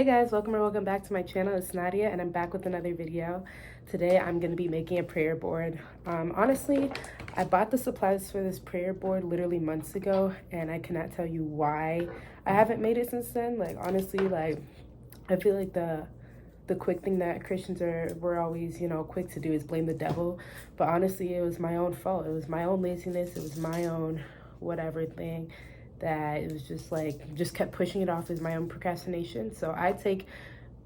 Hey guys, welcome back to my channel. It's Nadia and I'm back with another video. Today I'm going to be making a prayer board. Honestly, I bought the supplies for this prayer board literally months ago and I cannot tell you why I haven't made it since then. Like honestly, I feel like the quick thing that Christians we're always, quick to do is blame the devil. But honestly, it was my own fault. It was my own laziness. It was my own whatever thing that it was just kept pushing it off as my own procrastination. So I take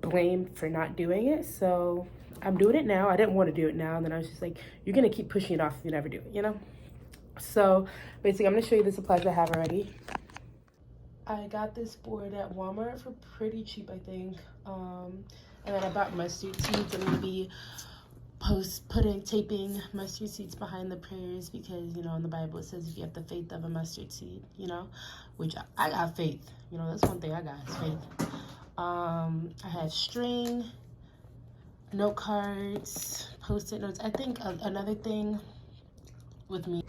blame for not doing it. So I'm doing it now. I didn't want to do it now. And then I was just like, you're going to keep pushing it off if you never do it, So basically, I'm going to show you the supplies I have already. I got this board at Walmart for pretty cheap, I think. And then I bought mustard seeds. I'm going to be taping mustard seeds behind the prayers because, in the Bible it says if you have the faith of a mustard seed, which I got faith. That's one thing I got is faith. I have string, note cards, post-it notes. I think another thing with me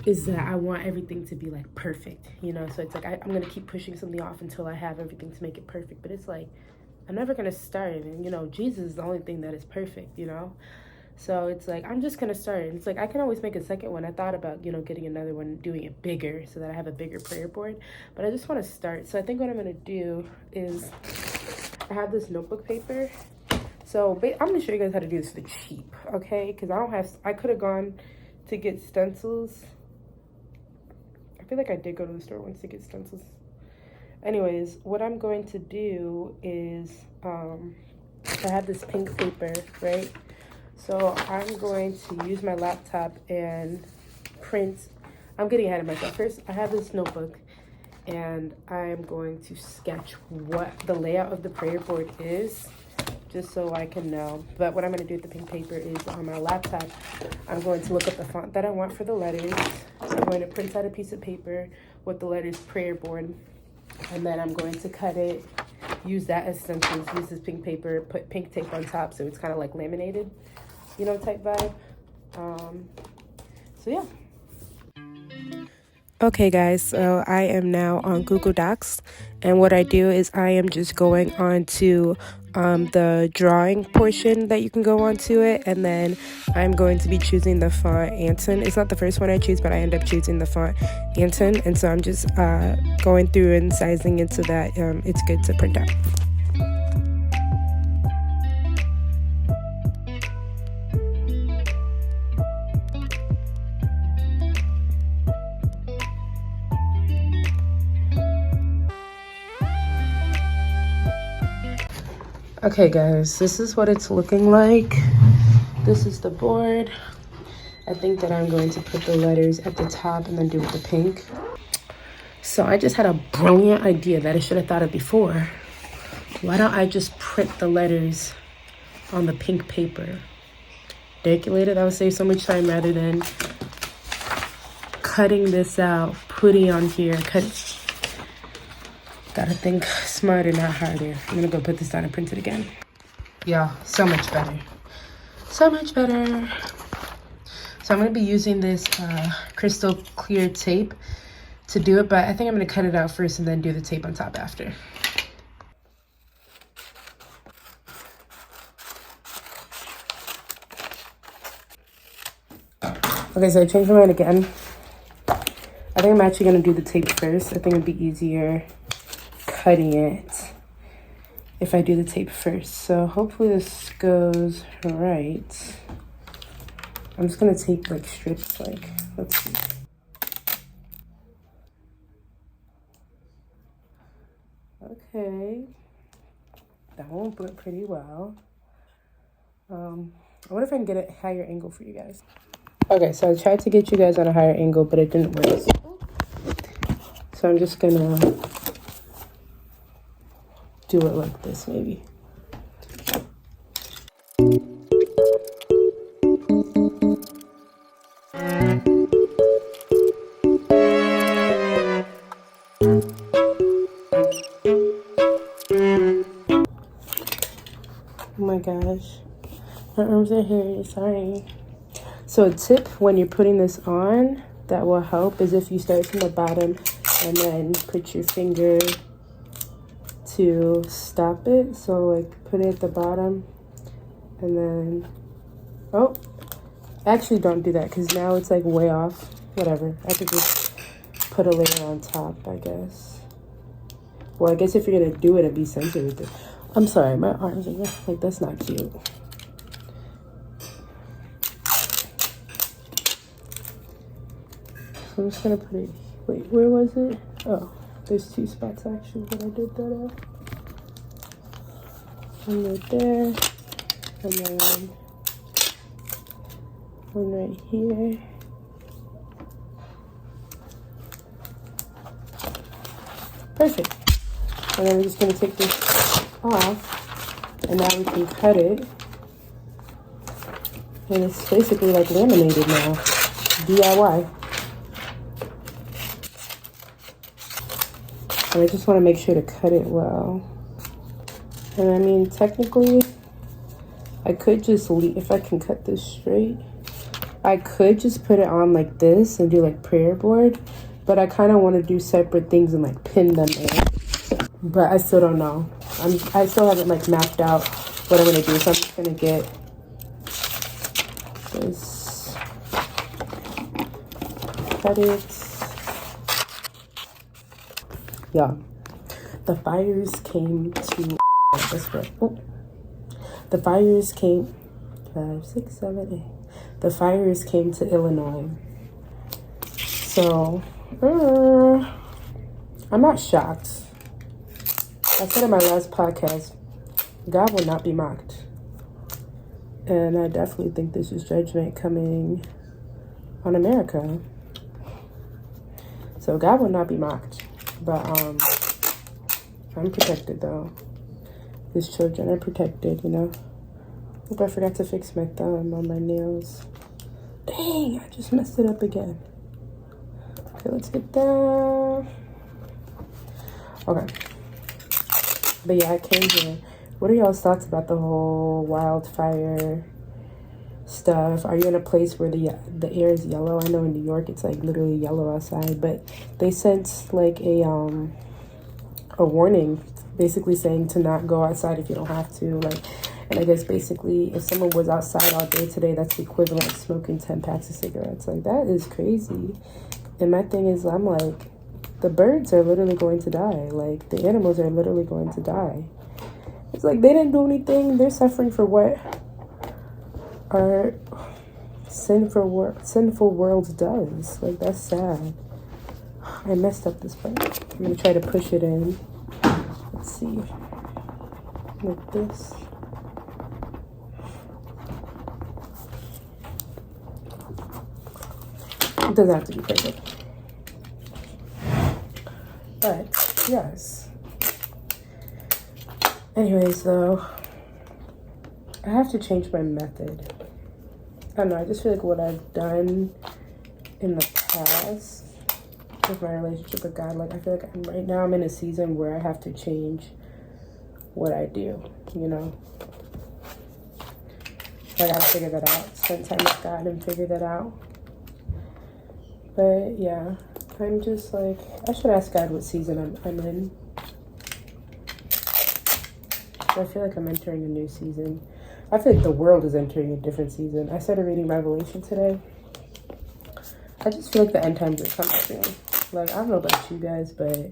is that I want everything to be like perfect, so it's like I'm gonna keep pushing something off until I have everything to make it perfect. But it's like I'm never gonna start, and Jesus is the only thing that is perfect, so it's like I'm just gonna start. And it's like I can always make a second one. I thought about getting another one, doing it bigger so that I have a bigger prayer board, but I just want to start. So I think what I'm gonna do is I have this notebook paper. So I'm gonna show you guys how to do this for cheap, okay? Because I could have gone to get stencils. I feel like I did go to the store once to get stencils. Anyways, what I'm going to do is I have this pink paper, right? So I'm going to use my laptop and print. I'm getting ahead of myself. First, I have this notebook and I'm going to sketch what the layout of the prayer board is, just so I can know. But what I'm going to do with the pink paper is on my laptop, I'm going to look up the font that I want for the letters. So I'm going to print out a piece of paper with the letters prayer board, and then I'm going to cut it, use that as stencils, use this pink paper, put pink tape on top so it's kind of like laminated, type vibe. So yeah. Okay guys, so I am now on Google Docs, and what I do is I am just going on to the drawing portion that you can go onto it, and then I'm going to be choosing the font Anton. It's not the first one I choose, but I end up choosing the font Anton, and so I'm just going through and sizing it so that it's good to print out. Okay guys, this is what it's looking like. This is the board. I think that I'm going to put the letters at the top and then do with the pink. So I just had a brilliant idea that I should have thought of before. Why don't I just print the letters on the pink paper? Decorated, that would save so much time rather than cutting this out, putting it on here, Gotta think smarter, not harder. I'm gonna go put this down and print it again. Yeah, so much better. So much better. So I'm gonna be using this crystal clear tape to do it, but I think I'm gonna cut it out first and then do the tape on top after. Okay, so I changed my mind again. I think I'm actually gonna do the tape first. I think it'd be easier cutting it if I do the tape first. So hopefully this goes right. I'm just gonna take like strips, let's see. Okay, that one went pretty well. I wonder if I can get a higher angle for you guys. Okay, so I tried to get you guys on a higher angle, but it didn't work. So I'm just gonna do it like this, maybe. Oh my gosh, my arms are hairy, sorry. So a tip when you're putting this on that will help is if you start from the bottom and then put your finger to to stop it. So like put it at the bottom and then, oh, actually don't do that because now it's like way off. Whatever, I could just put a layer on top, I guess. Well, I guess if you're gonna do it, it'd be centered with it. I'm sorry, my arms are like, that's not cute. So I'm just gonna put it, wait, where was it? Oh, there's 2 spots actually that I did that at. One right there, and then one right here. Perfect. And then we're just gonna take this off, and now we can cut it. And it's basically like laminated now, DIY. And I just want to make sure to cut it well. And I mean, technically, I could just leave, if I can cut this straight, I could just put it on like this and do like prayer board, but I kind of want to do separate things and like pin them in. But I still don't know. I still haven't like mapped out what I'm gonna do, so I'm just gonna get this, cut it. Yeah, the fires came to, that's right. Oh, the fires came, 5, 6, 7, 8. The fires came to Illinois. So, I'm not shocked. I said in my last podcast, God will not be mocked. And I definitely think this is judgment coming on America. So God will not be mocked. But I'm protected though. His children are protected, you know. Oop, I forgot to fix my thumb on my nails. Dang, I just messed it up again. Okay, let's get that. Okay. But yeah, I came here. What are y'all's thoughts about the whole wildfire stuff? Are you in a place where the air is yellow? I know in New York it's like literally yellow outside, but they sent like a warning basically saying to not go outside if you don't have to, like. And I guess basically if someone was outside all day today, that's the equivalent of smoking 10 packs of cigarettes. Like, that is crazy. And my thing is, I'm like, the birds are literally going to die. Like, the animals are literally going to die. It's like they didn't do anything. They're suffering for what our sinful world does. Like, that's sad. I messed up this part. I'm going to try to push it in. Let's see. Like this. It doesn't have to be perfect. But, yes. Anyways, though, I have to change my method. I don't know, I just feel like what I've done in the past with my relationship with God, like, I feel like right now I'm in a season where I have to change what I do, you know? I gotta figure that out. Spend time with God and figure that out. But yeah, I'm just like, I should ask God what season I'm in. I feel like I'm entering a new season. I feel like the world is entering a different season. I started reading Revelation today. I just feel like the end times are coming soon. Like, I don't know about you guys, but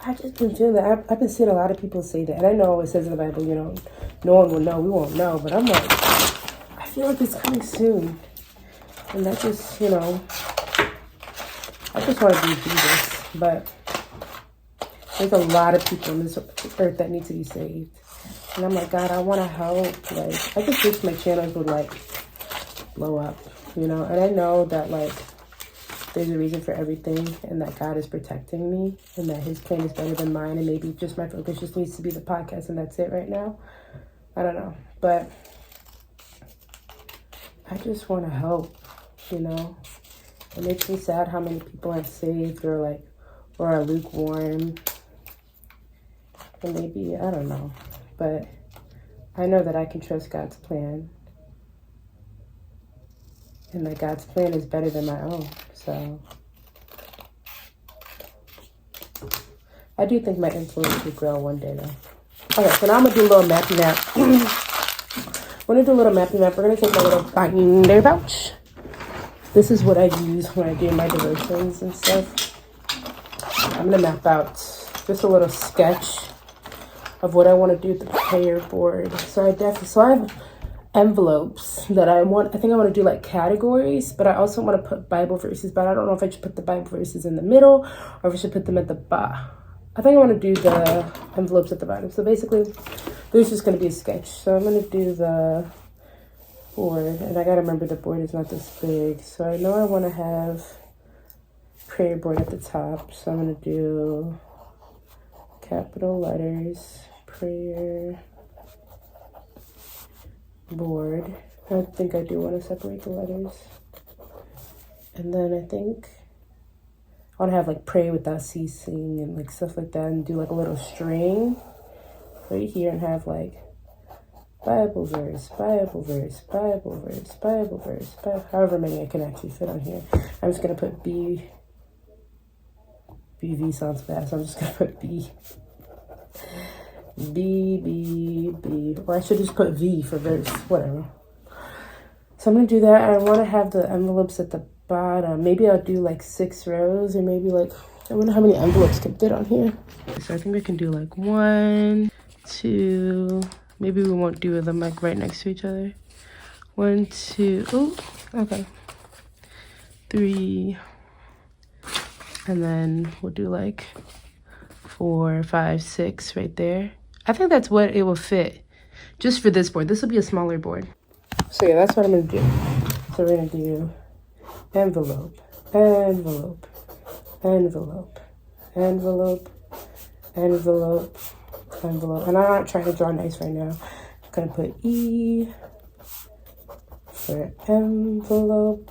I just been feeling that. I've been seeing a lot of people say that. And I know it says in the Bible, you know, no one will know, we won't know. But I'm like, I feel like it's coming soon. And that just, you know, I just want to be Jesus. But there's a lot of people on this earth that need to be saved. And I'm like, God, I want to help. Like, I just wish my channels would, like, blow up, you know? And I know that, like, there's a reason for everything and that God is protecting me and that his plan is better than mine. And maybe just my focus just needs to be the podcast and that's it right now. I don't know. But I just want to help, you know? It makes me sad how many people are saved or, like, or are lukewarm. And maybe, I don't know. But I know that I can trust God's plan. And that God's plan is better than my own. So I do think my influence will grow one day though. Okay, so now I'm gonna do a little mappy map. We're gonna do a little mappy map. We're gonna take my little binder pouch. This is what I use when I do my devotions and stuff. I'm gonna map out just a little sketch of what I want to do with the prayer board. So I have envelopes that I think I want to do like categories, but I also want to put Bible verses, but I don't know if I should put the Bible verses in the middle or if I should put them at the bottom. I think I want to do the envelopes at the bottom. So basically, there's just going to be a sketch. So I'm going to do the board, and I got to remember the board is not this big. So I know I want to have prayer board at the top. So I'm going to do capital letters, prayer board. I think I do want to separate the letters. And then I think I want to have like pray without ceasing and like stuff like that, and do like a little string right here and have like Bible verse, Bible verse, Bible verse, Bible verse, however many I can actually fit on here. I'm just going to put BV sounds bad, so I'm just going to put B, or I should just put V for verse, whatever. So I'm going to do that. I want to have the envelopes at the bottom. Maybe I'll do like 6 rows, or maybe like, I wonder how many envelopes can fit on here. So I think we can do like 1, 2, maybe we won't do them like right next to each other. 1, 2, oh, okay. 3, and then we'll do like 4, 5, 6 right there. I think that's what it will fit just for this board. This will be a smaller board. So yeah, that's what I'm gonna do. So we're gonna do envelope, envelope, envelope, envelope, envelope, envelope. And I'm not trying to draw nice right now. I'm gonna put E for envelope.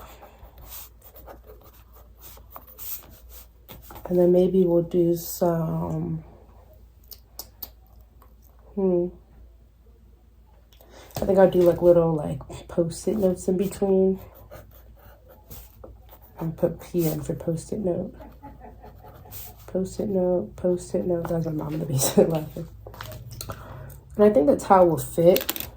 And then maybe we'll do some, I think I'll do like little like post-it notes in between. And put PN for post-it note. Post-it note, post-it note. That's my mom in the basement laughing. And I think that's how it will fit.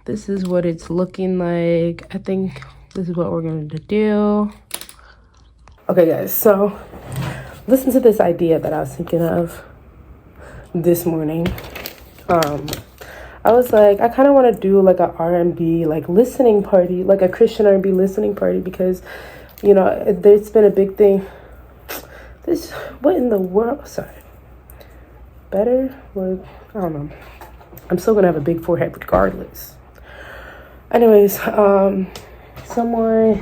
This is what it's looking like. I think this is what we're going to do. Okay, guys, so listen to this idea that I was thinking of this morning. I was like, I kind of want to do like a RNB like listening party, like a Christian RNB listening party, because, you know, there's been a big thing. This, what in the world? Sorry. Better? What? I don't know. I'm still going to have a big forehead regardless. Anyways, someone,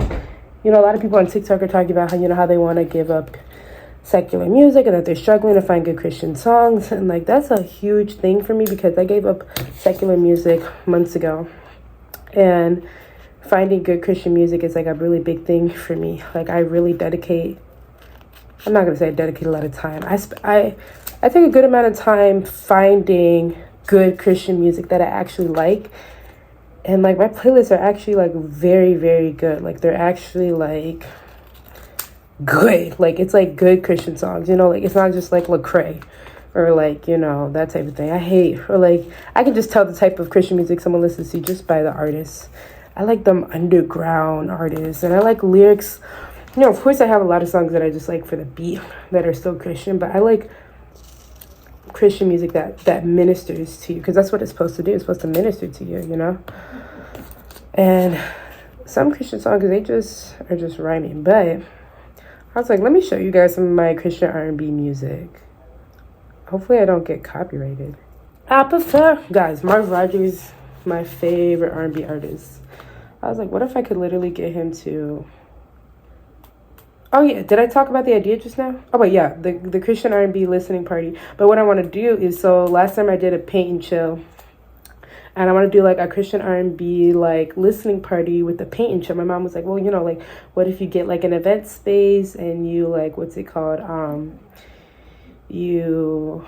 you know, a lot of people on TikTok are talking about how, you know, how they want to give up secular music and that they're struggling to find good Christian songs. And like, that's a huge thing for me, because I gave up secular music months ago, and finding good Christian music is like a really big thing for me. Like, I really dedicate, I'm not gonna say I dedicate a lot of time. I take a good amount of time finding good Christian music that I actually like. And like, my playlists are actually like very, very good. Like, they're actually like good. Like, it's like good Christian songs, you know, like it's not just like Lecrae or like, you know, that type of thing. I hate, or like, I can just tell the type of Christian music someone listens to just by the artists. I like them underground artists, and I like lyrics. You know, of course I have a lot of songs that I just like for the beat that are still Christian, but I like Christian music that ministers to you, because that's what it's supposed to do. It's supposed to minister to you, you know. And some Christian songs, they just are just rhyming. But I was like, let me show you guys some of my Christian R&B music. Hopefully I don't get copyrighted. I prefer, guys, Mark Rogers, my favorite R&B artist. I was like, what if I could literally get him to, oh yeah, did I talk about the idea just now? Oh, but yeah, the Christian R&B listening party. But what I want to do is, so last time I did a paint and chill, and I want to do like a Christian R&B like listening party with the paint and chill. My mom was like, well, you know, like, what if you get like an event space and you like, what's it called? You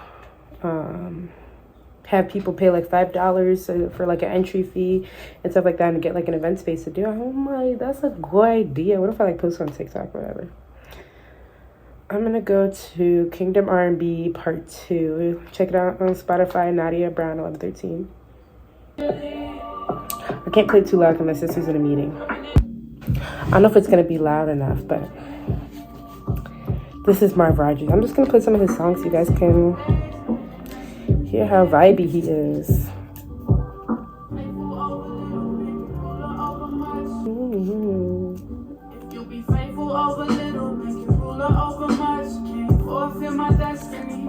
have people pay like $5 for like an entry fee and stuff like that, and get like an event space to do. I'm like, that's a good idea. What if I like post on TikTok or whatever? I'm gonna go to Kingdom R&B Part 2. Check it out on Spotify, Nadia Brown 1113. I can't play too loud because my sister's in a meeting. I don't know if it's gonna be loud enough, but this is Marv Rogers. I'm just gonna play some of his songs so you guys can hear how vibey he is.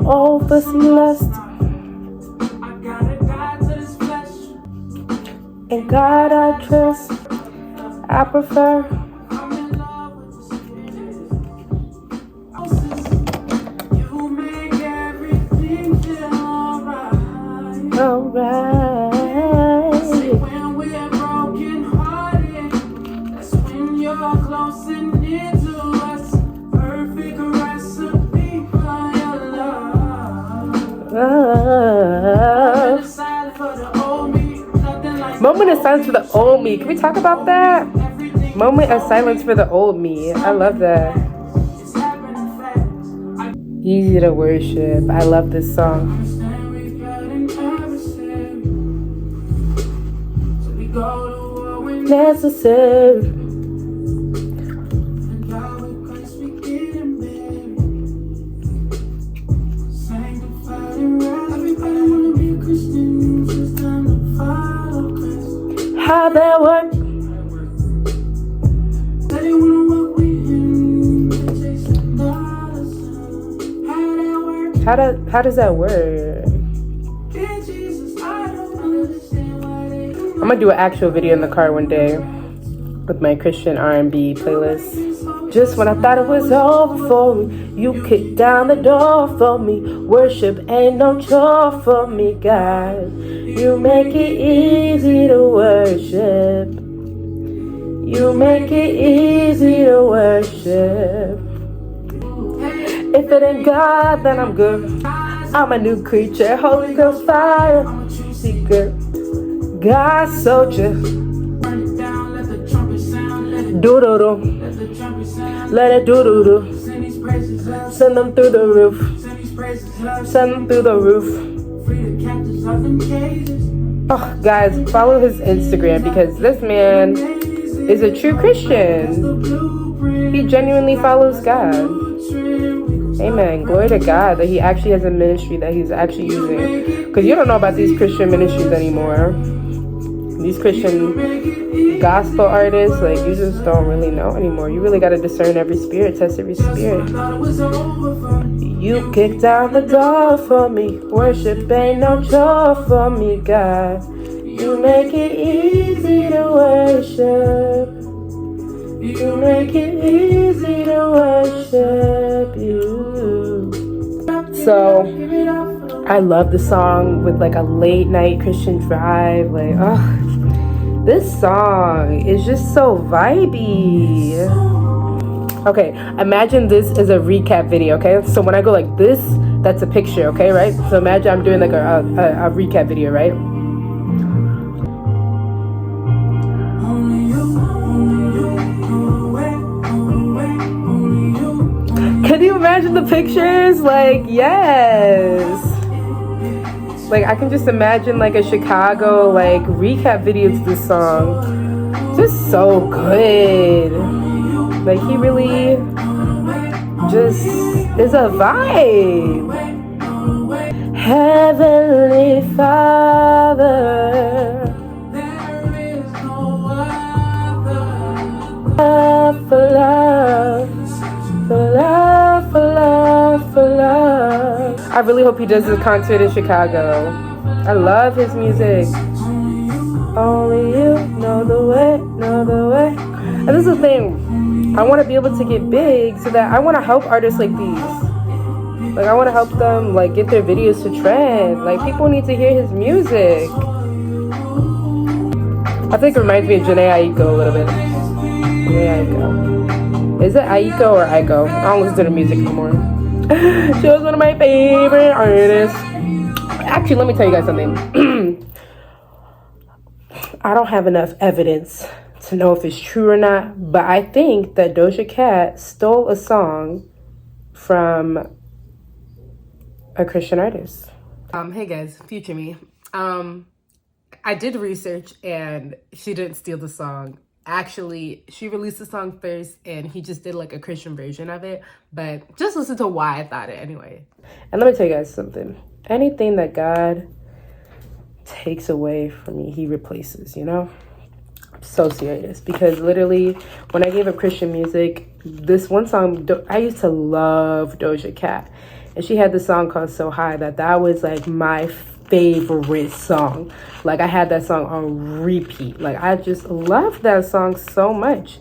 All for some lust. In God I trust. I prefer. Alright. When we're broken hearted, that's when you're close and near to us. Perfect recipe for your love. Moment of silence for the old me. Can we talk about that? Moment of silence for the old me. I love that. Easy to worship. I love this song. Necessary. How that work? How does that work? I'm gonna do an actual video in the car one day with my Christian R&B playlist. Just when I thought it was over for me, you kicked down the door for me. Worship ain't no chore for me, God. You make it easy to worship. You make it easy to worship. If it ain't God, then I'm good. I'm a new creature. Holy Ghost fire. Secret. God soldier. Do-do-do. Let it do-do-do. Send them through the roof. Send them through the roof. Oh, guys, follow his Instagram because this man is a true Christian. He genuinely follows God. Amen. Glory to God that he actually has a ministry that he's actually using. Because you don't know about these Christian ministries anymore. These Christian gospel artists, like, you just don't really know anymore. You really got to discern every spirit, test every spirit. You kicked down the door for me. Worship ain't no chore for me, God. You make it easy to worship. You make it easy to worship you. So, I love the song with like a late night Christian drive. Like, oh, this song is just so vibey. Okay, imagine this is a recap video, okay? So when I go like this, that's a picture, okay, right? So imagine I'm doing like a recap video, right? Can you imagine the pictures? Like, yes. Like, I can just imagine like a Chicago like recap video to this song. Just so good. Like, he really just is a vibe. Heavenly Father, love for love, for love, for love, for love. I really hope he does a concert in Chicago. I love his music. Only you know the way, know the way. And this is the thing. I want to be able to get big so that I want to help artists like these. Like, I want to help them, like, get their videos to trend. Like, people need to hear his music. I think it reminds me of Janae Aiko a little bit. Janae Aiko. Is it Aiko or Aiko? I don't listen to the music anymore. She was one of my favorite artists. Actually, let me tell you guys something. I don't have enough evidence to know if it's true or not, but I think that Doja Cat stole a song from a Christian artist. Hey guys, future me. I did research and she didn't steal the song. Actually, she released the song first and he just did like a Christian version of it. But just listen to why I thought it anyway. And let me tell you guys something. Anything that God takes away from me, he replaces, you know? I'm so serious. Because literally, when I gave up Christian music, this one song, I used to love Doja Cat. And she had this song called So High that was like my favorite song. Like I had that song on repeat. Like I just loved that song so much.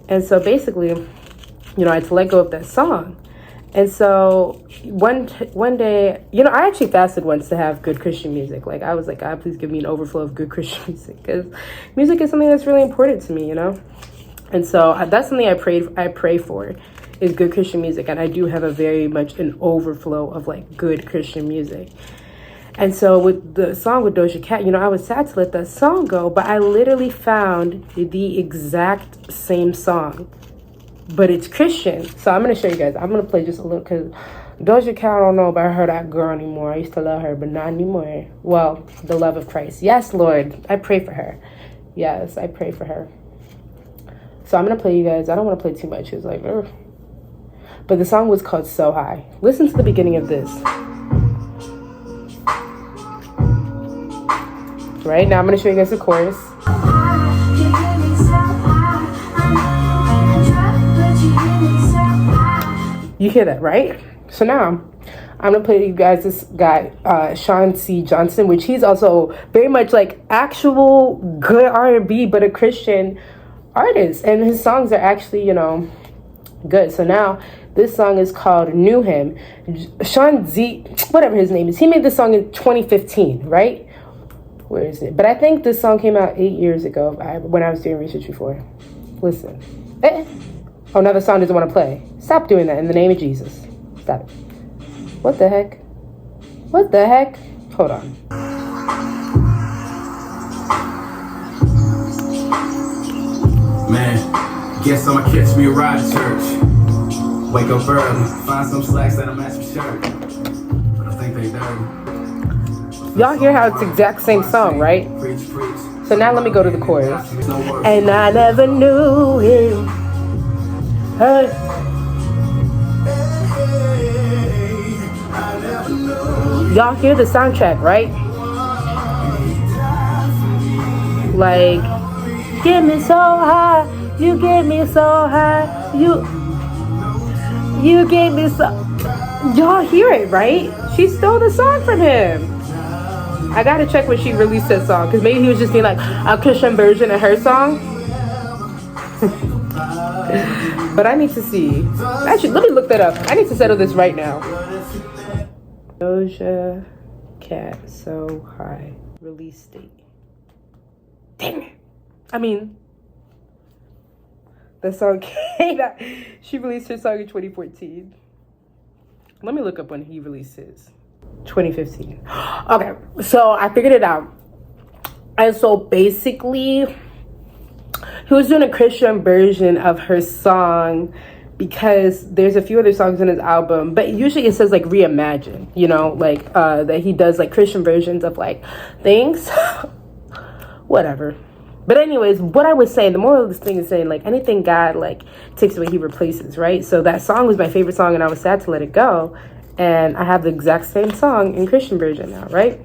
And so basically, you know, I had to let go of that song. And so one day, you know, I actually fasted once to have good Christian music. Like I was like, God, please give me an overflow of good Christian music, because music is something that's really important to me, you know. And so that's something I pray for, is good Christian music. And I do have a very much an overflow of like good Christian music. And so with the song with Doja Cat, you know, I was sad to let that song go, but I literally found the exact same song, but it's Christian. So I'm going to show you guys. I'm going to play just a little, because Doja Cat, I don't know about her, that girl anymore. I used to love her, but not anymore. Well, the love of Christ. Yes, Lord, I pray for her. Yes, I pray for her. So I'm going to play you guys. I don't want to play too much. It's like, ugh. But the song was called So High. Listen to the beginning of this. Right now, I'm going to show you guys the chorus. You hear that, right? So now, I'm going to play you guys this guy, Sean C. Johnson, which he's also very much like actual good R&B, but a Christian artist. And his songs are actually, you know, good. So now, this song is called Knew Him. Sean Z, whatever his name is, he made this song in 2015, right? Where is it? But I think this song came out 8 years ago when I was doing research before. Listen. Oh, now the song doesn't want to play. Stop doing that in the name of Jesus. Stop it. What the heck? What the heck? Hold on. Man, guess I'ma catch me a ride to church. Wake up early, find some slacks that match my shirt. But I think they dirty. Y'all hear how it's the exact same song, right? So now let me go to the chorus. And I never knew him. Hey. Y'all hear the soundtrack, right? Like, get me so high, you get me so high, you gave me so. Y'all hear it, right? She stole the song from him. I gotta check when she released that song, because maybe he was just doing like a Christian version of her song. But I need to see. Actually, let me look that up. I need to settle this right now. Doja Cat, So High. Release date. Dang it. I mean, the song came out. She released her song in 2014. Let me look up when he released his. 2015. Okay, so I figured it out. And so basically, he was doing a Christian version of her song, because there's a few other songs in his album, but usually it says like reimagine, you know, like that he does like Christian versions of like things. Whatever. But anyways, what I was saying, the moral of this thing is saying, like, anything God like takes away, he replaces, right? So that song was my favorite song, and I was sad to let it go. And I have the exact same song in Christian version now, right?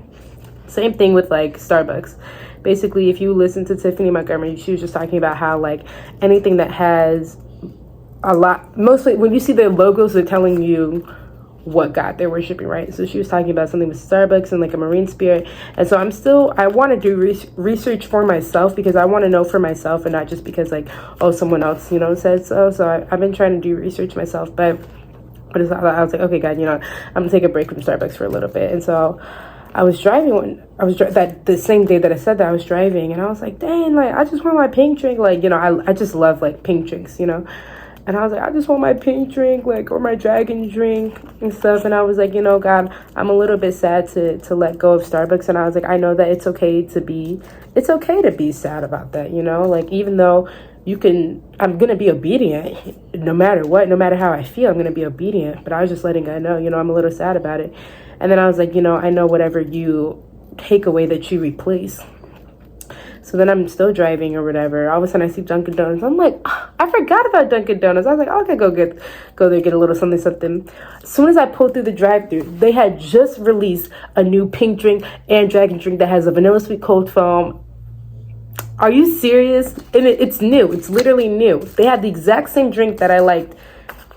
Same thing with like Starbucks. Basically, if you listen to Tiffany Montgomery, she was just talking about how like anything that has a lot, mostly when you see the logos, they're telling you what God they're worshiping, right? So she was talking about something with Starbucks and like a marine spirit. And so I want to do research for myself, because I want to know for myself, and not just because like, oh, someone else, you know, said so. So I've been trying to do research myself, but I was like, okay, God, you know, I'm gonna take a break from Starbucks for a little bit. And so I was driving that the same day that I said that, I was driving, and I was like, dang, like I just want my pink drink, like, you know, I just love like pink drinks, you know. And I was like, I just want my pink drink, like, or my dragon drink and stuff. And I was like, you know, God, I'm a little bit sad to let go of Starbucks. And I was like, I know that it's okay to be sad about that, you know, like, even though I'm gonna be obedient no matter what, no matter how I feel. I'm gonna be obedient. But I was just letting God know, I'm a little sad about it. And then I was like, I know whatever you take away that you replace. So then I'm still driving or whatever. All of a sudden I see Dunkin' Donuts. I'm like, oh, I forgot about Dunkin' Donuts. I was like, oh, okay, go there, get a little something. As soon as I pulled through the drive-thru, they had just released a new pink drink and dragon drink that has a vanilla sweet cold foam. Are you serious? And it's new. It's literally new. They had the exact same drink that I liked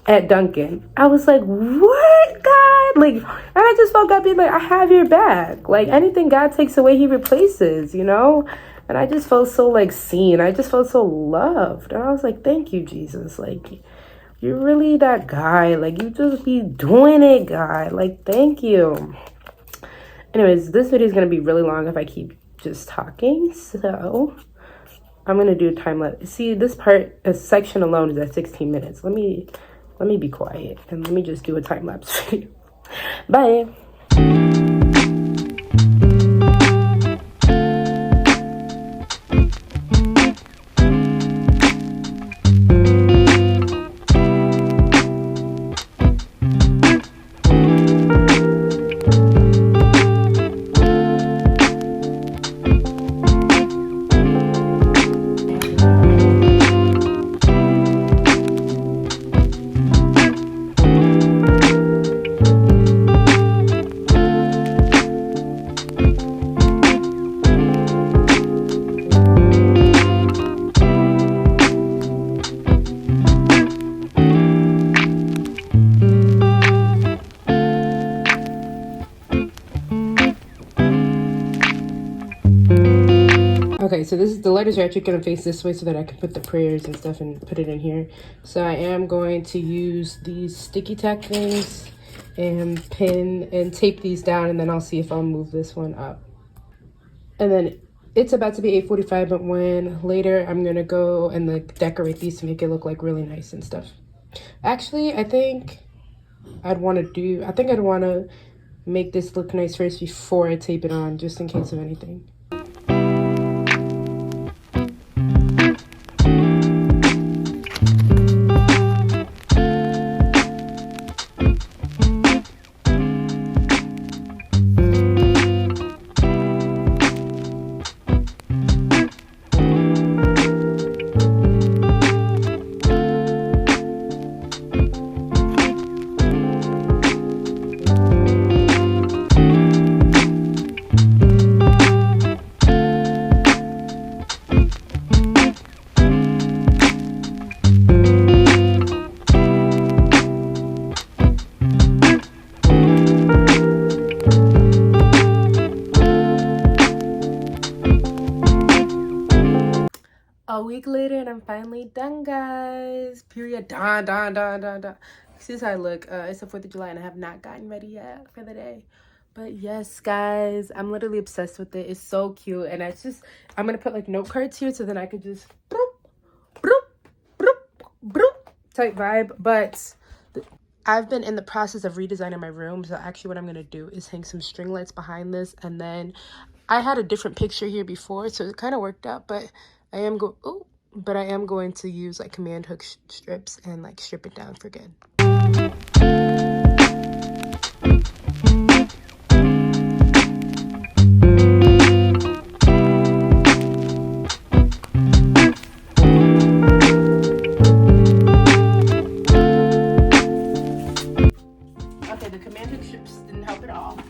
at Dunkin'. I was like, what, God? Like, and I just felt God being like, I have your back. Like, anything God takes away, he replaces, And I just felt so, like, seen. I just felt so loved. And I was like, thank you, Jesus. Like, you're really that guy. Like, you just be doing it, God. Like, thank you. Anyways, this video is going to be really long if I keep just talking. So, I'm going to do a time lapse. See, this part, a section alone is at 16 minutes. Let me be quiet. And let me just do a time lapse video. Bye. Okay, so the letters are actually going to face this way so that I can put the prayers and stuff and put it in here. So I am going to use these sticky tack things and pin and tape these down, and then I'll see if I'll move this one up. And then it's about to be 8:45, but when later I'm going to go and like decorate these to make it look like really nice and stuff. Actually, I think I'd want to make this look nice first before I tape it on, just in case of anything. A week later and I'm finally done, guys. Period. Done. See how I look. It's the 4th of July and I have not gotten ready yet for the day. But yes, guys, I'm literally obsessed with it. It's so cute. And I'm going to put like note cards here so then I could just type vibe. But I've been in the process of redesigning my room. So actually what I'm going to do is hang some string lights behind this. And then I had a different picture here before, so it kind of worked out. But I am going to use like command hook strips and like strip it down for good. Okay, the command hook strips didn't help at all.